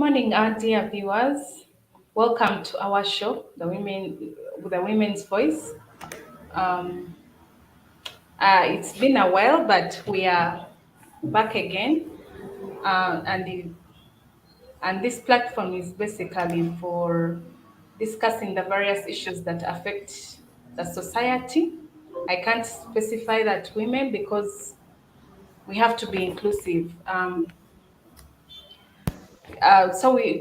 morning, our dear viewers. Welcome to our show, the Women's Voice. Um, it's been a while, but we are back again, and this platform is basically for discussing the various issues that affect the society. I can't specify that women because we have to be inclusive.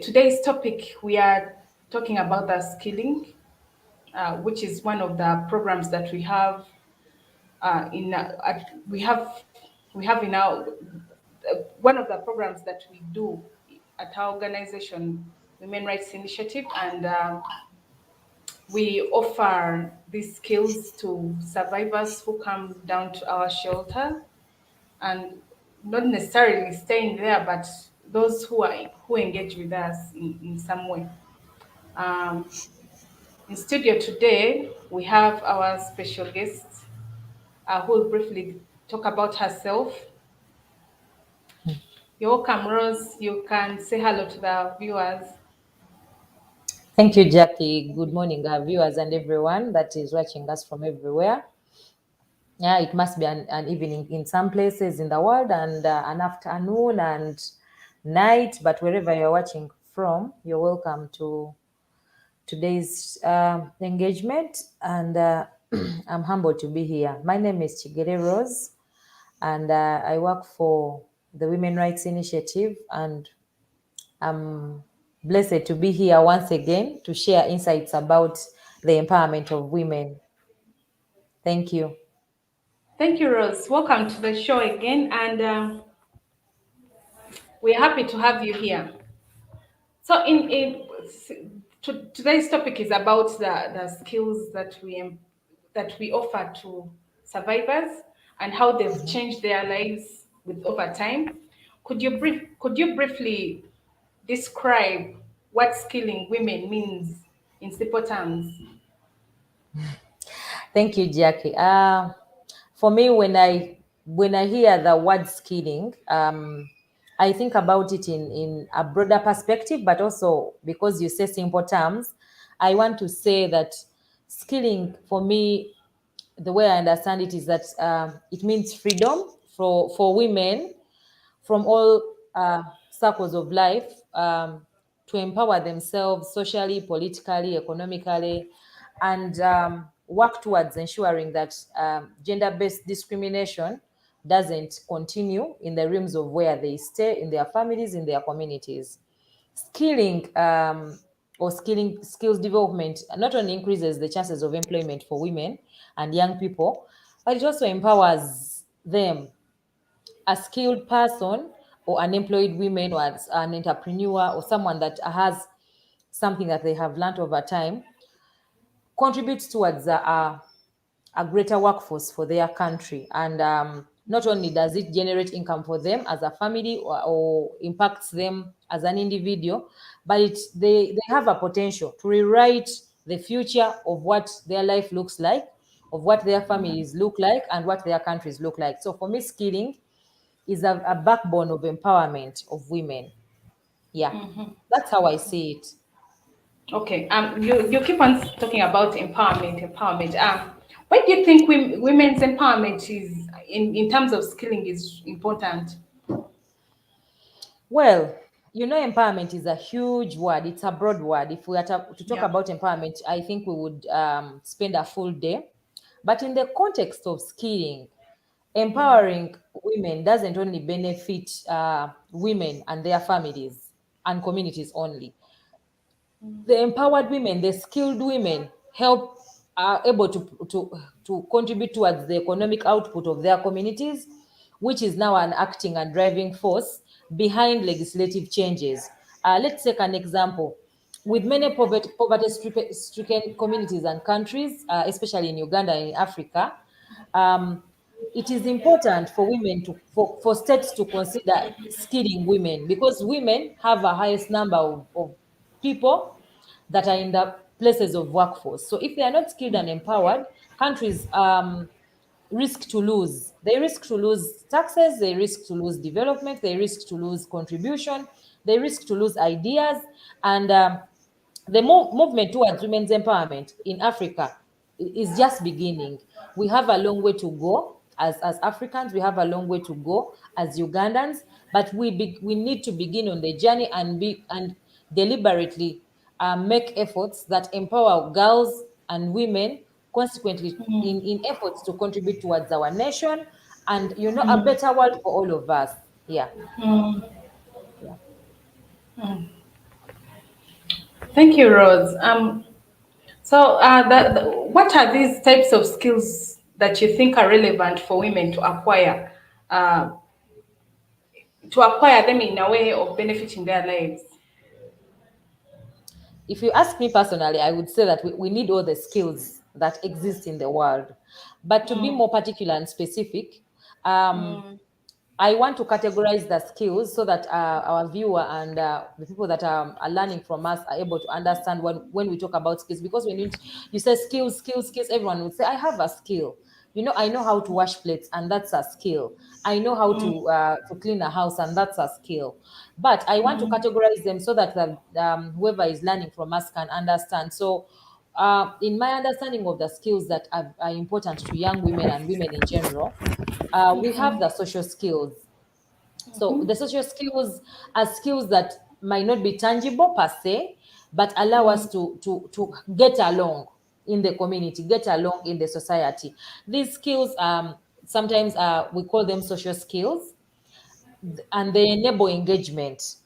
Today's topic we are talking about the skilling, which is one of the programs that we have in we have in our one of the programs that we do at our organization, Women Rights Initiative, and we offer these skills to survivors who come down to our shelter and not necessarily staying there, but those who engage with us in some way. Um, in studio today, we have our special guest who will briefly talk about herself. You're welcome, Rose. You can say hello to the viewers. Thank you, Jackie. Good morning, our viewers and everyone that is watching us from everywhere. Yeah, it must be an evening in some places in the world and an afternoon and night, but wherever you're watching from, you're welcome to today's engagement. And I'm humbled to be here. My name is Chigere Rose, and I work for the Women Rights Initiative, and I'm blessed to be here once again to share insights about the empowerment of women. Thank you. Thank you, Rose. Welcome to the show again, and we're happy to have you here. So, today's topic is about the skills that we offer to survivors and how they've changed their lives with over time. Could you briefly describe what skilling women means in simple terms? Thank you, Jackie. For me, when I hear the word skilling, I think about it in a broader perspective, but also because you say simple terms, I want to say that skilling for me, the way I understand it is that it means freedom for women from all circles of life, to empower themselves socially, politically, economically, and work towards ensuring that gender-based discrimination doesn't continue in the realms of where they stay, in their families, in their communities. Skilling or skills development not only increases the chances of employment for women and young people, but it also empowers them. A skilled person or unemployed women or as an entrepreneur or someone that has something that they have learned over time contributes towards a greater workforce for their country. And not only does it generate income for them as a family or impacts them as an individual, but they have a potential to rewrite the future of what their life looks like, of what their families look like, and what their countries look like. So for me, skilling is a backbone of empowerment of women. Yeah, that's how I see it. Okay. You keep on talking about empowerment. Why do you think women's empowerment is in terms of skilling is important? Well, empowerment is a huge word. It's a broad word. If we are to talk Yeah. about empowerment, I think we would spend a full day. But in the context of skilling, empowering women doesn't only benefit women and their families and communities only. The empowered women, the skilled women help are able to contribute towards the economic output of their communities, which is now an acting and driving force behind legislative changes. Let's take an example. With many poverty-stricken communities and countries, especially in Uganda and in Africa, um, it is important for women for states to consider skilling women because women have a highest number of people that are in the places of workforce. So if they are not skilled and empowered, countries risk to lose. They risk to lose taxes, they risk to lose development, they risk to lose contribution, they risk to lose ideas. And the movement towards women's empowerment in Africa is just beginning. We have a long way to go as Africans. We have a long way to go as Ugandans, but we need to begin on the journey and deliberately make efforts that empower girls and women, consequently in efforts to contribute towards our nation and a better world for all of us. Yeah. Yeah. Thank you, Rose. What are these types of skills that you think are relevant for women uh, to acquire them in a way of benefiting their lives? If you ask me personally, I would say that we need all the skills that exist in the world. But to be more particular and specific, I want to categorize the skills so that our viewer and the people that are learning from us are able to understand when we talk about skills. Because when you say skills, everyone would say, I have a skill. I know how to wash plates, and that's a skill. I know how to clean a house, and that's a skill. But I want to categorize them so that whoever is learning from us can understand. So, in my understanding of the skills that are important to young women and women in general, we have the social skills. So the social skills are skills that might not be tangible per se, but allow us to get along in the community, get along in the society. These skills, sometimes we call them social skills, and they enable engagement.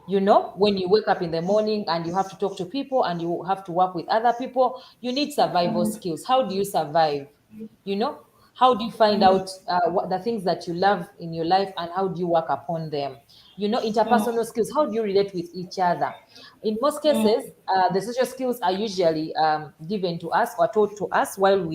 When you wake up in the morning and you have to talk to people and you have to work with other people, you need survival skills. How do you survive? You know, how do you find out what the things that you love in your life and how do you work upon them? Interpersonal skills. How do you relate with each other? In most cases, the social skills are usually given to us or taught to us while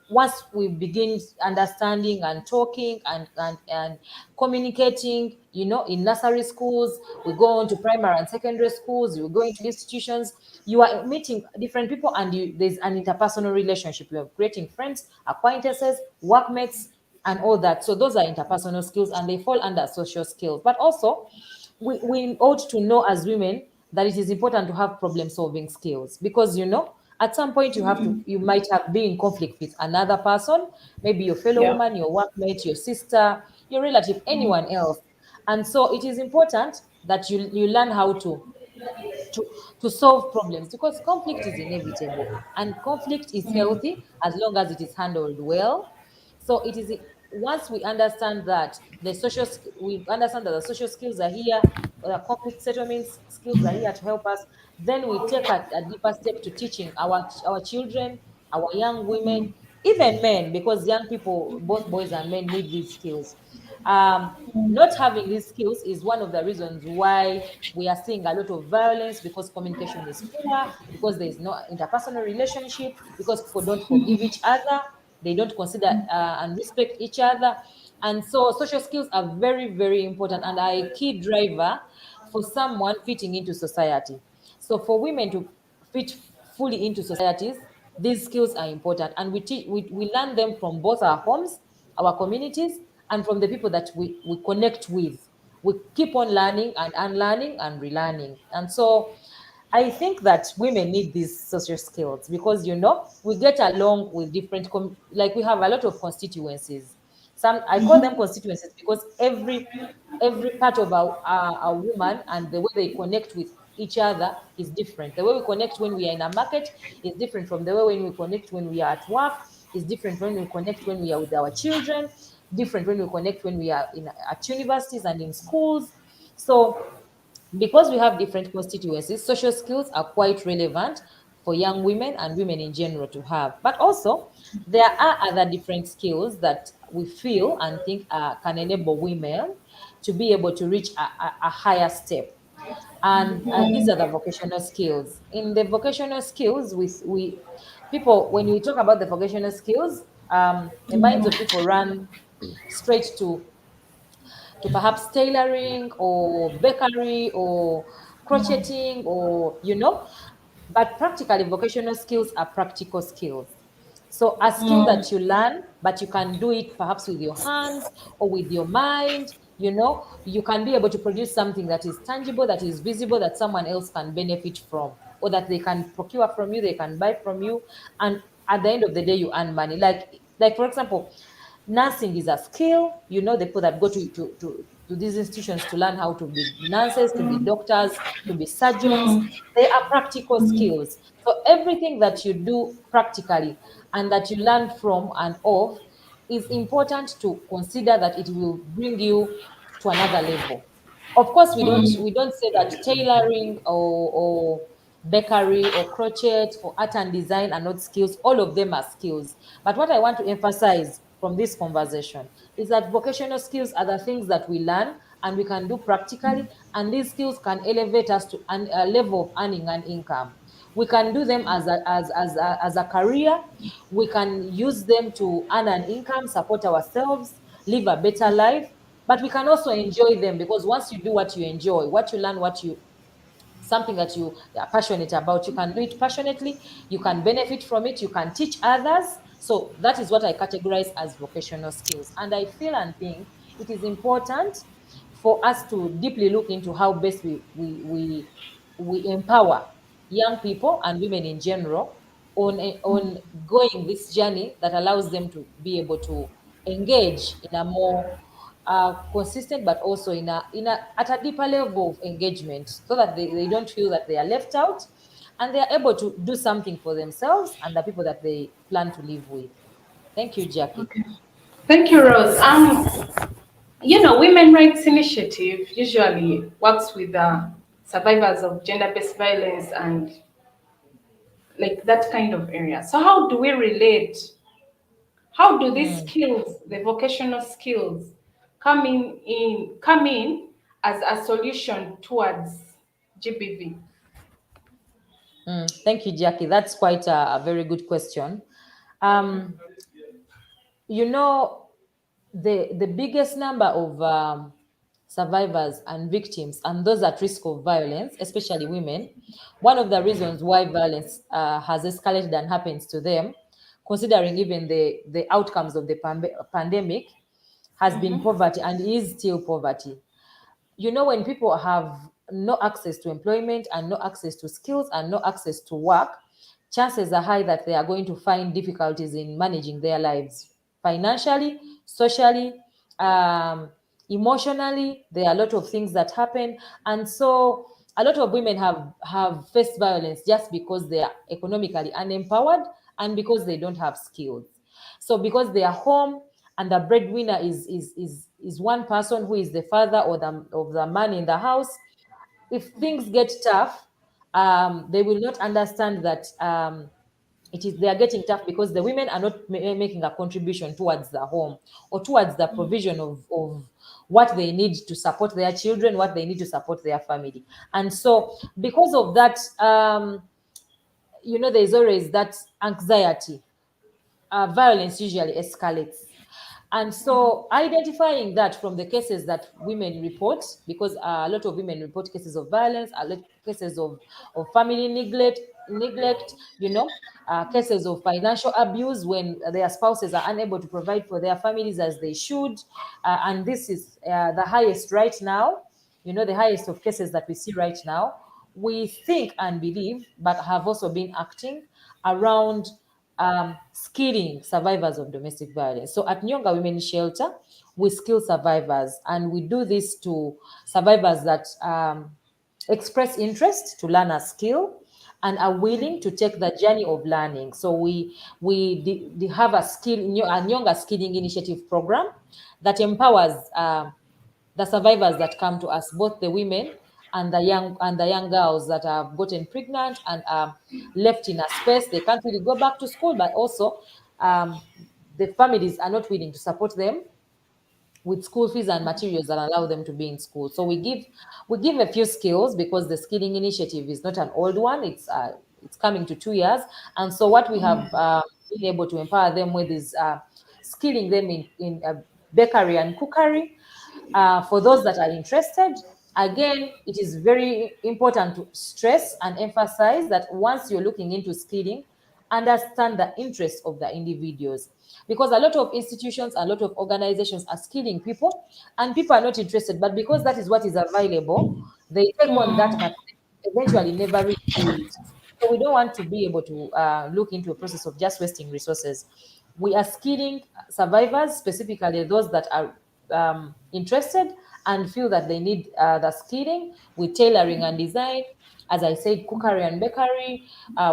once we begin understanding and talking and communicating, in nursery schools, we go on to primary and secondary schools, you go into institutions, you are meeting different people, and there's an interpersonal relationship. You are creating friends, acquaintances, workmates, and all that. So those are interpersonal skills and they fall under social skills. But also, we ought to know as women that it is important to have problem solving skills, because at some point you might have been in conflict with another person, maybe your fellow Yeah. woman, your workmate, your sister, your relative, anyone else. And so it is important that you learn how to, to solve problems, because conflict is inevitable and conflict is healthy as long as it is handled well. So it is once we understand that we understand that the social skills are here, the conflict settlement skills are here to help us, then we take a deeper step to teaching our children, our young women, even men, because young people, both boys and men, need these skills. Not having these skills is one of the reasons why we are seeing a lot of violence, because communication is poor, because there is no interpersonal relationship, because people don't forgive each other, they don't consider and respect each other. And so social skills are very, very important and are a key driver for someone fitting into society. So for women to fit fully into societies, these skills are important, and we learn them from both our homes, our communities, and from the people that we connect with. We keep on learning and unlearning and relearning. And so I think that women need these social skills, because we get along with different like we have a lot of constituencies. Some, I call them constituencies, because every part of a woman and the way they connect with each other is different. The way we connect when we are in a market is different from the way when we connect when we are at work, is different when we connect when we are with our children, different when we connect when we are at universities and in schools. So because we have different constituencies, social skills are quite relevant for young women and women in general to have. But also, there are other different skills that we feel and think can enable women to be able to reach a higher step. And these are the vocational skills. In the vocational skills, we people, when you talk about the vocational skills, the minds of people run straight to perhaps tailoring or bakery or crocheting or but practically vocational skills are practical skills. So a skill that you learn, but you can do it perhaps with your hands or with your mind, you can be able to produce something that is tangible, that is visible, that someone else can benefit from, or that they can procure from you, they can buy from you, and at the end of the day, you earn money. Like for example, nursing is a skill. The people that go to these institutions to learn how to be nurses, to be doctors, to be surgeons, they are practical skills. So everything that you do practically and that you learn from and of is important to consider that it will bring you to another level. Of course, we don't say that tailoring or bakery or crochet or art and design are not skills. All of them are skills. But what I want to emphasize from this conversation is that vocational skills are the things that we learn and we can do practically, and these skills can elevate us to a level of earning and income. We can do them as a career. We can use them to earn an income, support ourselves, live a better life. But we can also enjoy them, because once you do what you enjoy, what you learn, something that you are passionate about, you can do it passionately, you can benefit from it, you can teach others. So that is what I categorize as vocational skills. And I feel and think it is important for us to deeply look into how best we empower young people and women in general on going this journey that allows them to be able to engage in a more consistent, but also at a deeper level of engagement, so that they don't feel that they are left out, and they are able to do something for themselves and the people that they plan to live with. Thank you, Jackie. Okay. Thank you, Rose. Women Rights Initiative usually works with survivors of gender-based violence and like that kind of area. So how do we relate? How do these Mm, skills, the vocational skills, come in as a solution towards GBV? Thank you, Jackie. That's quite a very good question. Um, you know, the biggest number of survivors and victims and those at risk of violence, especially women, one of the reasons why violence has escalated and happens to them, considering even the outcomes of the pandemic, has been poverty and is still poverty. When people have no access to employment and no access to skills and no access to work, chances are high that they are going to find difficulties in managing their lives financially, socially, um, emotionally. There are a lot of things that happen. And so a lot of women have faced violence just because they are economically unempowered and because they don't have skills. So because they are home and the breadwinner is one person who is the father or the man in the house, if things get tough, they will not understand that they are getting tough because the women are not making a contribution towards the home or towards the provision of what they need to support their children, what they need to support their family. And so because of that, there's always that anxiety. Violence usually escalates. And so identifying that from the cases that women report, because a lot of women report cases of violence, a lot cases of family neglect, cases of financial abuse when their spouses are unable to provide for their families as they should. And this is the highest right now, the highest of cases that we see right now. We think and believe, but have also been acting around skilling survivors of domestic violence. So at Nyonga Women's Shelter, we skill survivors, and we do this to survivors that express interest to learn a skill and are willing to take the journey of learning. So we have a Nyonga Skilling Initiative program that empowers the survivors that come to us, both the women and the young girls that have gotten pregnant and are left in a space they can't really go back to school, but also the families are not willing to support them with school fees and materials that allow them to be in school. So we give a few skills, because the skilling initiative is not an old one. It's coming to 2 years, and so what we have been able to empower them with is skilling them in bakery and cookery. For those that are interested, again, it is very important to stress and emphasize that once you're looking into skilling, understand the interests of the individuals. Because a lot of institutions, a lot of organizations are skilling people, and people are not interested. But because that is what is available, they take on that, but eventually never really do it. So we don't want to be able to look into a process of just wasting resources. We are skilling survivors, specifically those that are interested and feel that they need the skilling, with tailoring and design. As I said, cookery and bakery.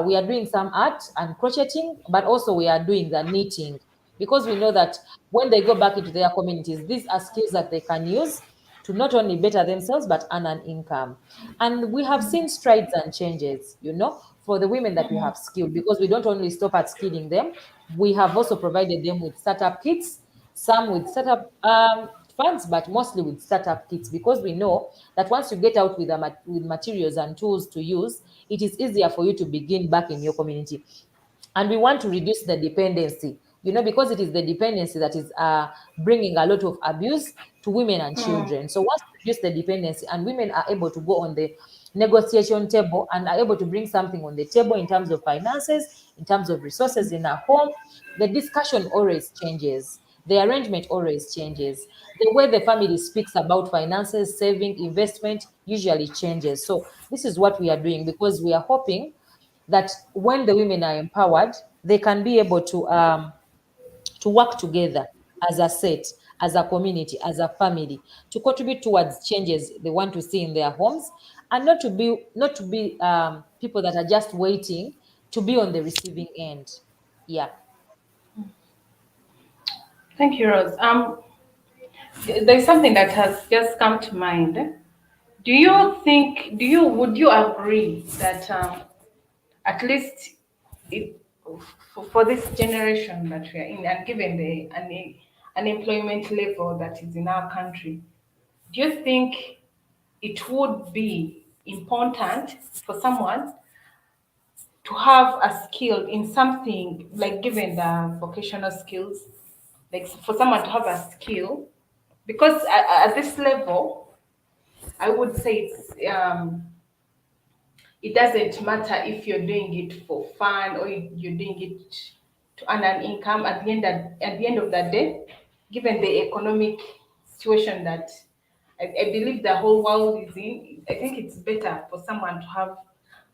We are doing some art and crocheting, but also we are doing the knitting, because we know that when they go back into their communities, these are skills that they can use to not only better themselves but earn an income. And we have seen strides and changes, for the women that we have skilled, because we don't only stop at skilling them, we have also provided them with startup kits, some with startup funds, but mostly with startup kits, because we know that once you get out with, with materials and tools to use, it is easier for you to begin back in your community. And we want to reduce the dependency, because it is the dependency that is bringing a lot of abuse to women and children. So once we reduce the dependency and women are able to go on the negotiation table and are able to bring something on the table in terms of finances, in terms of resources in our home, the discussion always changes. The arrangement always changes. The way the family speaks about finances, saving, investment usually changes. So this is what we are doing, because we are hoping that when the women are empowered, they can be able to work together as a set, as a community, as a family, to contribute towards changes they want to see in their homes, and not to be people that are just waiting to be on the receiving end. Yeah. Thank you, Rose. There's something that has just come to mind. Would you agree that at least if, for this generation that we are in, and given the unemployment level that is in our country, do you think it would be important for someone to have a skill in something, like given the vocational skills, like for someone to have a skill? Because at this level, I would say it doesn't matter if you're doing it for fun or you're doing it to earn an income. At the end of the day, given the economic situation that I believe the whole world is in, I think it's better for someone to have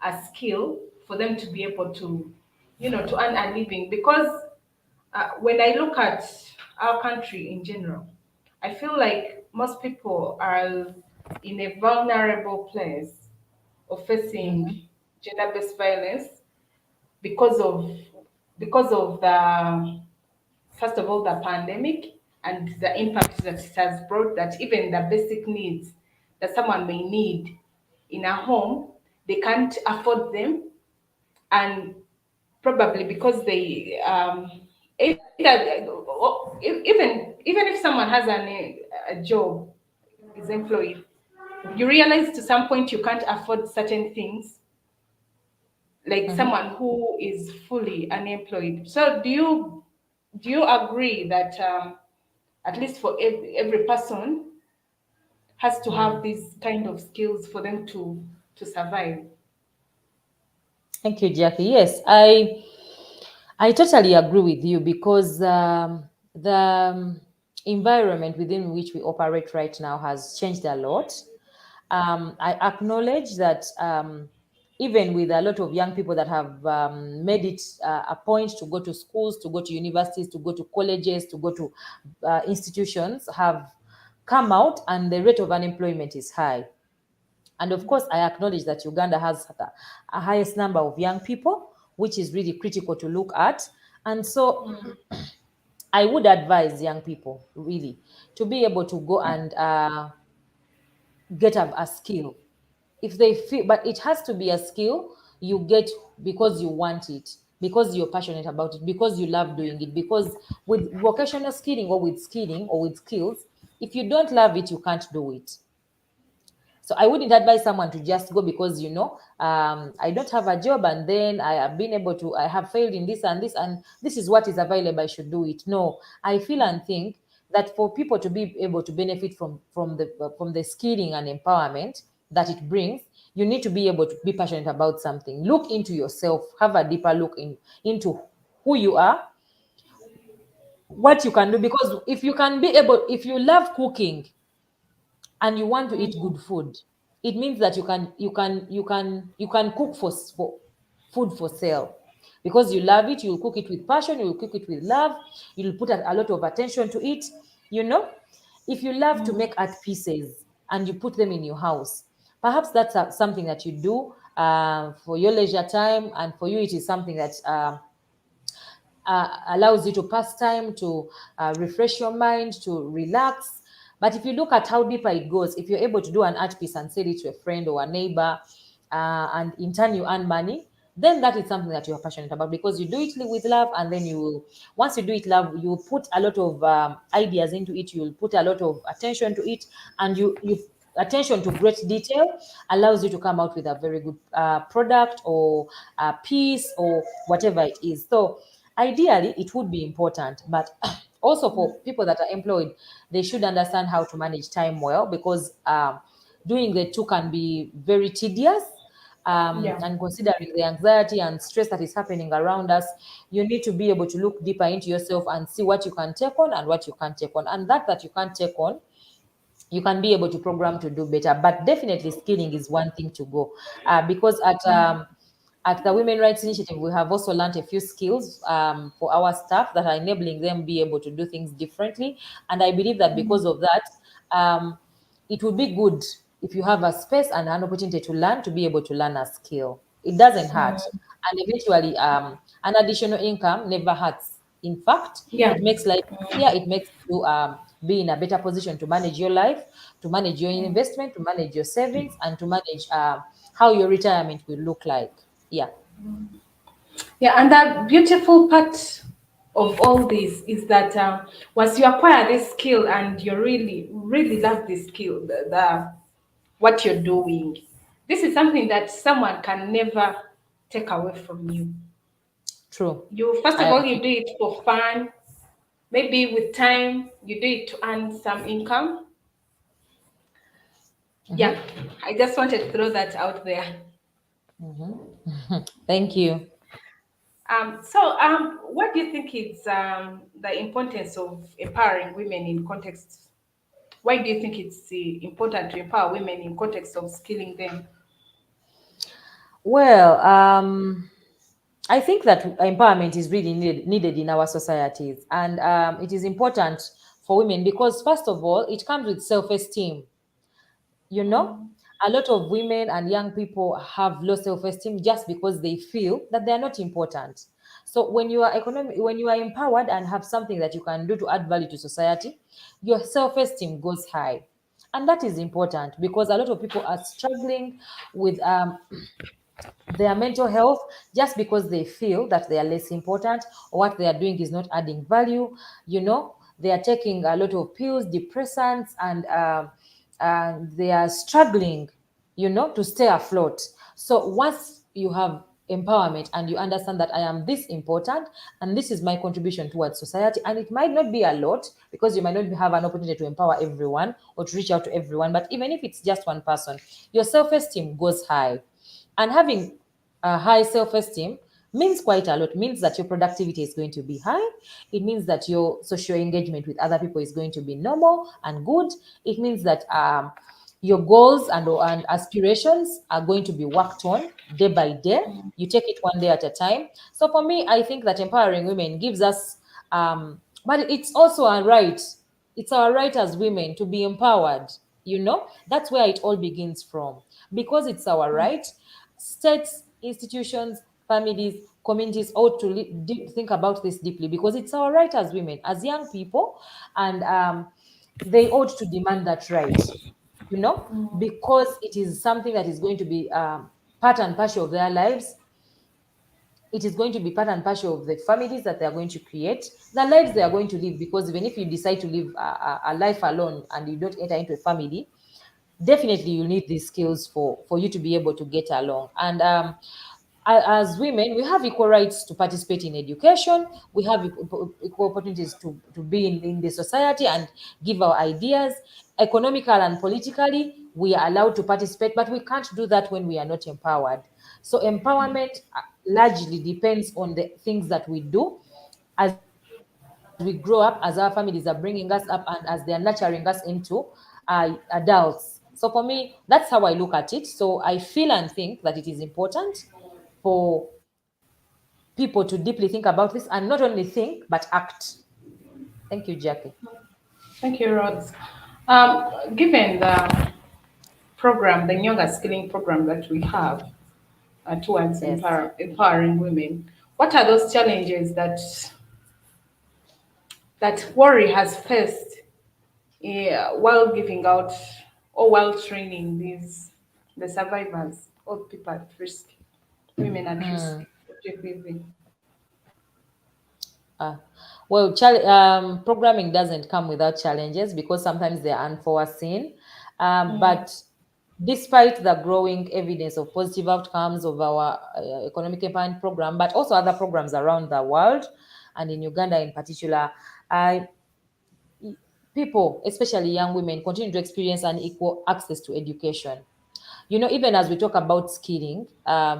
a skill for them to be able to, to earn a living. Because when I look at our country in general, I feel like most people are in a vulnerable place of Mhm. facing gender-based violence because of the, first of all, the pandemic and the impact that it has brought, that even the basic needs that someone may need in a home, they can't afford them. And probably because they even if someone has a job, is employed, you realize to some point you can't afford certain things, like Mhm. someone who is fully unemployed. So do you agree that at least for every person has to have Mm. these kind of skills for them to survive? Thank you, Jackie. Yes, I totally agree with you, because the environment within which we operate right now has changed a lot. I acknowledge that even with a lot of young people that have made it a point to go to schools, to go to universities, to go to colleges, to go to institutions, have come out, and the rate of unemployment is high. And of course, I acknowledge that Uganda has the highest number of young people, which is really critical to look at. And so I would advise young people really to be able to go and get a skill if they feel, but it has to be a skill you get because you want it, because you're passionate about it, because you love doing it. Because with vocational skilling, or with skilling, or with skills, if you don't love it, you can't do it. So I wouldn't advise someone to just go because, I don't have a job, and then I have been able to, I have failed in this and this, and this is what is available, I should do it. No, I feel and think that for people to be able to benefit from the skilling and empowerment that it brings, you need to be able to be passionate about something. Look into yourself, have a deeper look into who you are, what you can do. Because if you love cooking and you want to eat good food, it means that you can cook for food for sale. Because you love it, you'll cook it with passion, you'll cook it with love, you'll put a lot of attention to it. you know if you love to make art pieces and you put them in your house, perhaps that's something that you do for your leisure time, and for you it is something that allows you to pass time, to refresh your mind, to relax. But if you look at how deeper it goes, if you're able to do an art piece and sell it to a friend or a neighbor, and in turn you earn money, then that is something that you're passionate about, because you do it with love. And then once you do it love, you put a lot of ideas into it, you'll put a lot of attention to it, and you attention to great detail allows you to come out with a very good product, or a piece, or whatever it is. So ideally it would be important, but also for people that are employed, they should understand how to manage time well, because doing the two can be very tedious. Yeah. And considering the anxiety and stress that is happening around us, you need to be able to look deeper into yourself and see what you can take on and what you can't take on. And that you can't take on, you can be able to program to do better. But definitely skilling is one thing to go, because at the Women Rights Initiative, we have also learned a few skills for our staff that are enabling them be able to do things differently. And I believe that because of that, it would be good if you have a space and an opportunity to learn, to be able to learn a skill. It doesn't hurt. And eventually, an additional income never hurts. In fact, Yeah. it makes life easier. It makes you be in a better position to manage your life, to manage your investment, to manage your savings, and to manage how your retirement will look like. Yeah. Yeah, and the beautiful part of all this is that once you acquire this skill and you really, really love this skill, the what you're doing, this is something that someone can never take away from you. True. You first of I all, you do it for fun. Maybe with time, you do it to earn some income. Mhm. Yeah, I just wanted to throw that out there. Thank you. What do you think is the importance of empowering women in context? Why do you think it's important to empower women in context of skilling them? Well, I think that empowerment is really needed in our societies, and it is important for women because, first of all, it comes with self-esteem. You know, a lot of women and young people have low self-esteem just because they feel that they are not important. So when you are empowered and have something that you can do to add value to society, your self-esteem goes high. And that is important because a lot of people are struggling with their mental health just because they feel that they are less important, or what they are doing is not adding value. They are taking a lot of pills, depressants, and they are struggling, to stay afloat. So once you have empowerment and you understand that I am this important and this is my contribution towards society, and it might not be a lot because you might not have an opportunity to empower everyone or to reach out to everyone, but even if it's just one person, your self-esteem goes high. And having a high self-esteem means quite a lot. Means that your productivity is going to be high. It means that your social engagement with other people is going to be normal and good. It means that your goals and aspirations are going to be worked on day by day. You take it one day at a time. So for me, I think that empowering women gives us, but it's also a right. It's our right as women to be empowered. That's where it all begins from. Because it's our right, states, institutions, families, communities ought to think about this deeply, because it's our right as women, as young people, and they ought to demand that right, because it is something that is going to be part and parcel of their lives. It is going to be part and parcel of the families that they are going to create, the lives they are going to live. Because even if you decide to live a life alone and you don't enter into a family, definitely you need these skills for you to be able to get along. And as women, we have equal rights to participate in education. We have equal opportunities to be in the society and give our ideas. Economical and politically, we are allowed to participate, but we can't do that when we are not empowered. So empowerment largely depends on the things that we do as we grow up, as our families are bringing us up, and as they are nurturing us into adults. So for me, that's how I look at it. So I feel and think that it is important for people to deeply think about this, and not only think but act. Thank you, Jackie. Thank you, Rod. Given the program, the Nyonga Skilling program that we have towards Yes. empowering women, what are those challenges that Worry has faced while giving out or while training the survivors or people at risk, women at risk Mm. of GBV? Ah, well, programming doesn't come without challenges because sometimes they are unforeseen. But despite the growing evidence of positive outcomes of our economic empowerment program, but also other programs around the world and in Uganda in particular, I people, especially young women, continue to experience unequal access to education. Even as we talk about skilling,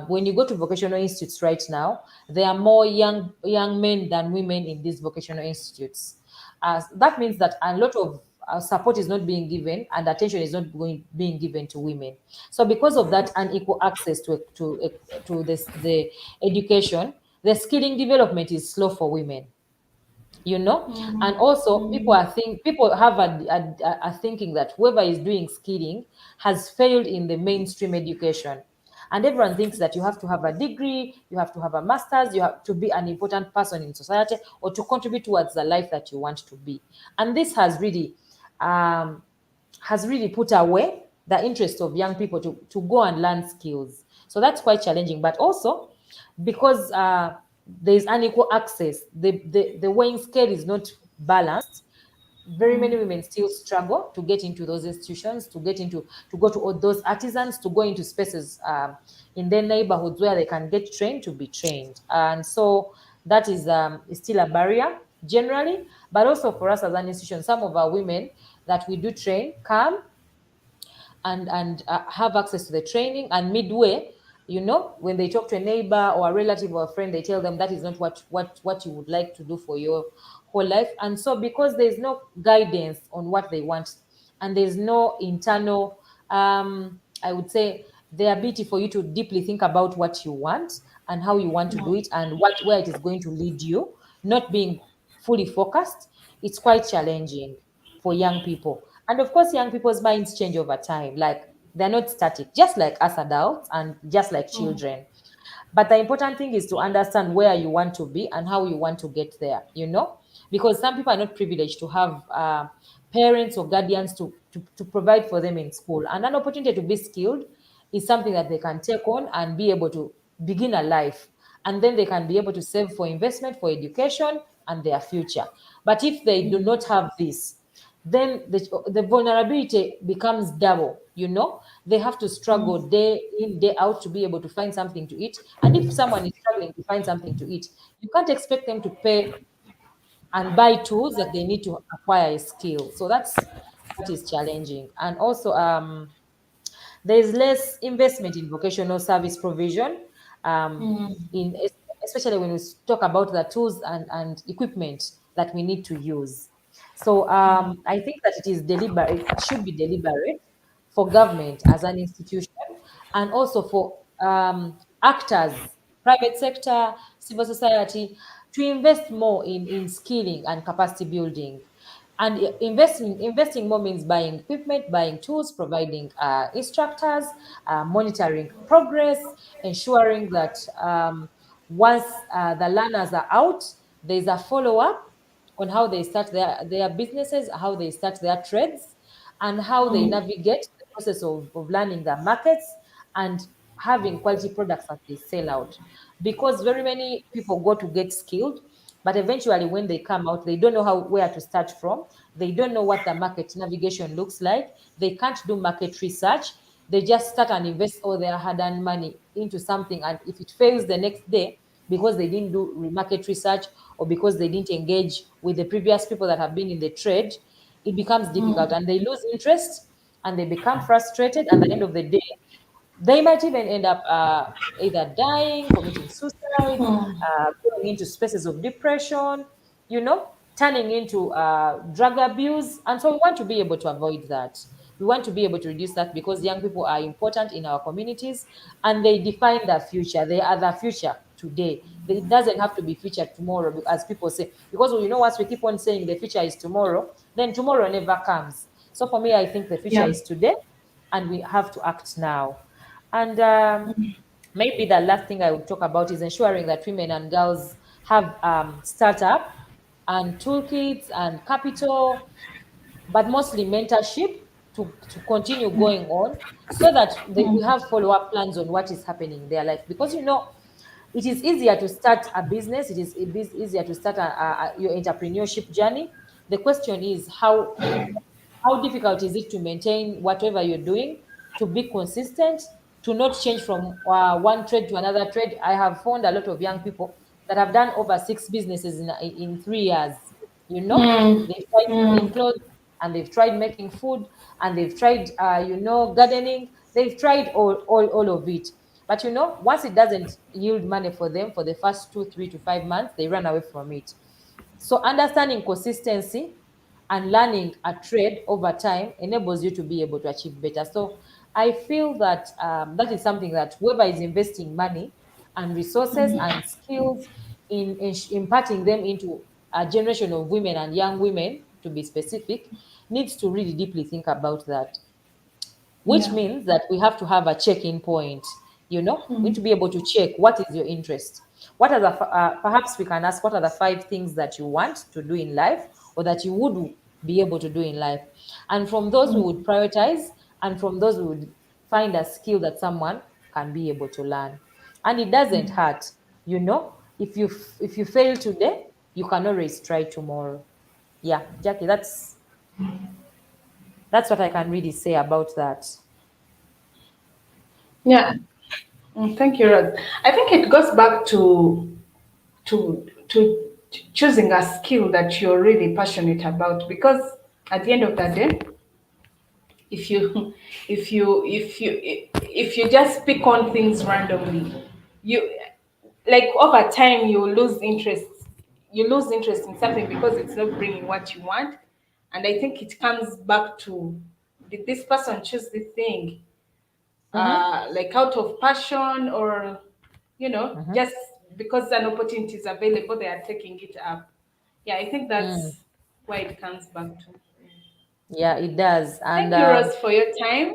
when you go to vocational institutes right now, there are more young men than women in these vocational institutes. That means that a lot of support is not being given and attention is not being given to women. So because of that unequal access to the education, the skilling development is slow for women. And also people have a thinking that whoever is doing skilling has failed in the mainstream education, and everyone thinks that you have to have a degree, you have to have a master's, you have to be an important person in society or to contribute towards the life that you want to be. And this um, has really put away the interest of young people to go and learn skills. So that's quite challenging. But also, because there's unequal access, the weighing scale is not balanced. Very many women still struggle to get into those institutions, to go to all those artisans, to go into spaces in their neighborhoods where they can get trained to be trained. And so that is still a barrier generally, but also for us as an institution, some of our women that we do train come and have access to the training, and midway, when they talk to a neighbor or a relative or a friend, they tell them that is not what you would like to do for your whole life. And so because there's no guidance on what they want, and there's no internal, I would say, the ability for you to deeply think about what you want and how you want to do it and where it is going to lead you, not being fully focused, it's quite challenging for young people. And of course, young people's minds change over time. Like, they're not static, just like us adults and just like children. But the important thing is to understand where you want to be and how you want to get there, because some people are not privileged to have parents or guardians to provide for them in school. And an opportunity to be skilled is something that they can take on and be able to begin a life. And then they can be able to save for investment, for education, and their future. But if they do not have this, then the vulnerability becomes double. They have to struggle day in, day out to be able to find something to eat. And if someone is struggling to find something to eat, you can't expect them to pay and buy tools that they need to acquire a skill. So that's what is challenging. And also, there is less investment in vocational service provision, um, in especially when we talk about the tools and equipment that we need to use. So I think that it is deliberate, it should be deliberate for government as an institution, and also for actors, private sector, civil society, to invest more in skilling and capacity building. And investing more means buying equipment, buying tools, providing instructors, monitoring progress, ensuring that once the learners are out, there's a follow up on how they start their businesses, how they start their trades, and how they navigate the process of learning the markets and having quality products that they sell out. Because very many people go to get skilled, but eventually when they come out, they don't know where to start from. They don't know what the market navigation looks like. They can't do market research. They just start and invest all their hard-earned money into something, and if it fails the next day, because they didn't do market research or because they didn't engage with the previous people that have been in the trade, it becomes difficult and they lose interest. and they become frustrated. At the end of the day, they might even end up either dying, committing suicide, going into spaces of depression, you know, turning into drug abuse. And so we want to be able to avoid that. We want to be able to reduce that because young people are important in our communities and they define the future. They are the future today. It doesn't have to be future tomorrow, as people say. Because once we keep on saying the future is tomorrow, then tomorrow never comes. So for me, I think the future Yeah. is today and we have to act now. And maybe the last thing I would talk about is ensuring that women and girls have startup and toolkits and capital, but mostly mentorship to continue going on so that we have follow-up plans on what is happening in their life. Because it is easier to start a business, it is easier to start your entrepreneurship journey. The question is how difficult is it to maintain whatever you're doing, to be consistent, to not change from one trade to another trade? I have found a lot of young people that have done over 6 businesses in 3 years. They've tried selling clothes, and they've tried making food, and they've tried, gardening. They've tried all of it. But once it doesn't yield money for them for the first 2, 3 to 5 months, they run away from it. So understanding consistency and learning a trade over time enables you to be able to achieve better. So I feel that that is something that whoever is investing money and resources and skills in imparting them into a generation of women and young women, to be specific, needs to really deeply think about that, which Yeah. means that we have to have a check-in point. We need to be able to check what is your interest. What are perhaps we can ask, what are the 5 things that you want to do in life, or that you would be able to do in life? And from those we would prioritize, and from those we would find a skill that someone can be able to learn. And it doesn't hurt. If you fail today, you can always try tomorrow. Yeah, Jackie, that's what I can really say about that. Yeah. Thank you, Rod. I think it goes back to choosing a skill that you're really passionate about, because at the end of the day, if you if you just pick on things randomly, you like over time you lose interest in something because it's not bringing what you want. And I think it comes back to, did this person choose this thing Mm-hmm. like out of passion, or Mm-hmm. just because an opportunity is available they are taking it up? Yeah, I think Mm. that's why it comes back to. Yeah, it does. And Thank you, Rose, for your time.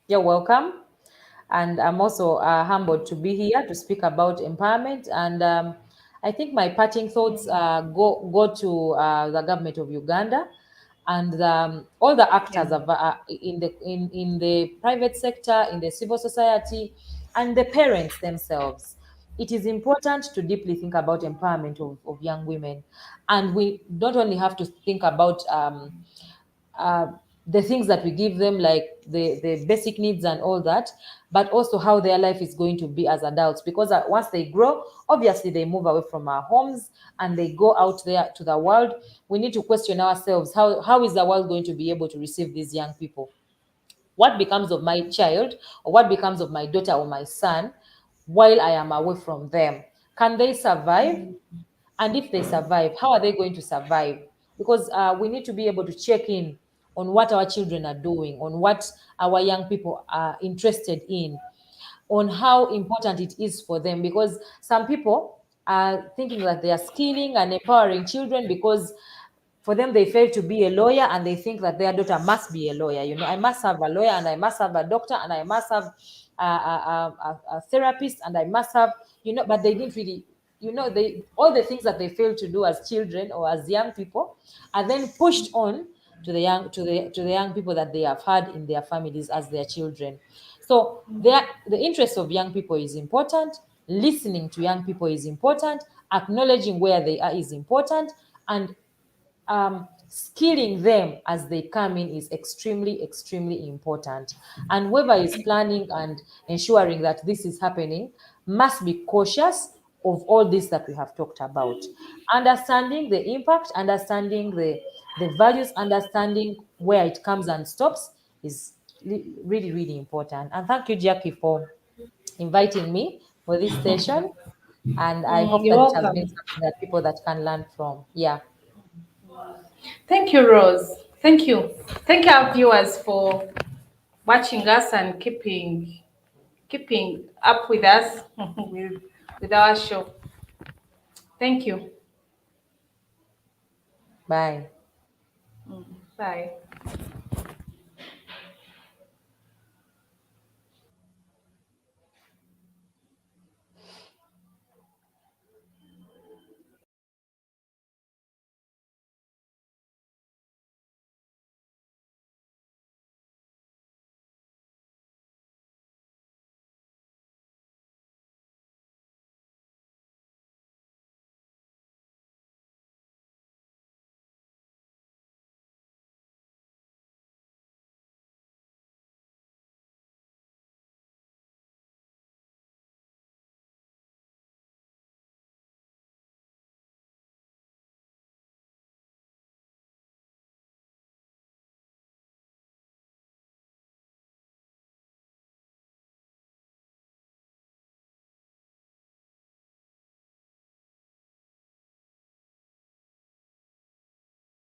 you're welcome. And I'm also humbled to be here to speak about empowerment. And I think my parting thoughts go to the government of Uganda and all the Yeah. actors in the private sector, in the civil society, and the parents themselves. It is important to deeply think about empowerment of young women, and we don't only have to think about uh, the things that we give them, like the basic needs and all that, but also how their life is going to be as adults. Because once they grow, obviously they move away from our homes and they go out there to the world. We need to question ourselves, how is the world going to be able to receive these young people? What becomes of my child, or what becomes of my daughter or my son while I am away from them? Can they survive? And if they survive, how are they going to survive? Because we need to be able to check in on what our children are doing, on what our young people are interested in, on how important it is for them. Because some people are thinking that they are skilling and empowering children because for them they fail to be a lawyer, and they think that their daughter must be a lawyer. I must have a lawyer, and I must have a doctor, and I must have a therapist, and I must have, but they didn't really, they all the things that they failed to do as children or as young people are then pushed on to the young people that they have had in their families as their children. So the interest of young people is important. Listening to young people is important. Acknowledging where they are is important, and skilling them as they come in is extremely, extremely important. And whoever is planning and ensuring that this is happening must be cautious of all this that we have talked about. Understanding the impact, understanding the values, understanding where it comes and stops, is really, really important. And thank you, Jackie, for inviting me for this session. And I hope You're that it has been welcome. something that people that can learn from. Yeah. Thank you, Rose. Thank you. Thank our viewers for watching us and keeping up with us with our show. Thank you. Bye. Bye.